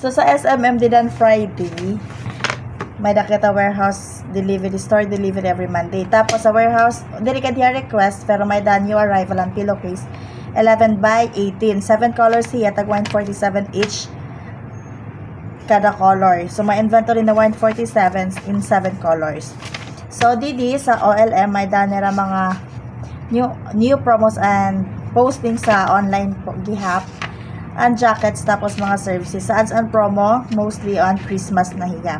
So, sa SMM din on Friday, may nakita warehouse delivery, store delivery every Monday. Tapos, sa warehouse, dili ka diya request, pero may done new arrival on pillowcase, 11 by 18. 7 colors siya, tag 147 each kada color. So, may inventory na 147 in 7 colors. So, didi sa OLM, may done nila mga new promos and posting sa online gihap and jackets, tapos mga services sa ads and promo, mostly on Christmas na hiya.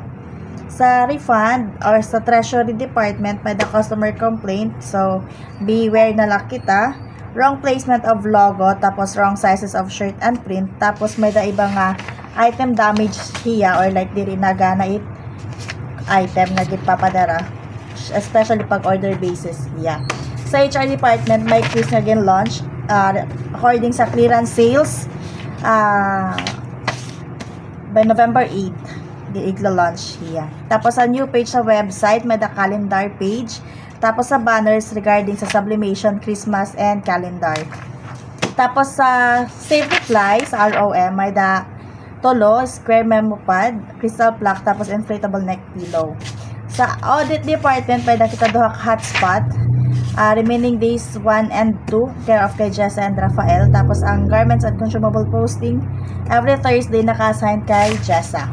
Sa refund or sa treasury department, may the customer complaint, so beware na lang kita. Wrong placement of logo, tapos wrong sizes of shirt and print, tapos may the iba nga item damage hiya or like diri na gana it item na gipapadara, especially pag order basis hiya. Sa HR department, may quiz na gin launch according sa clearance sales by November 8 di-launch hiya. Tapos sa new page sa website, may the calendar page, tapos sa banners regarding sa sublimation, Christmas and calendar. Tapos sa save reply sa ROM, may the tolo, square memo pad, crystal plaque, tapos inflatable neck pillow. Sa audit department, may nakita duha hotspot, remaining days 1 and 2, care of kay Jessa and Rafael. Tapos ang garments and consumable posting, every Thursday naka-assign kay Jessa.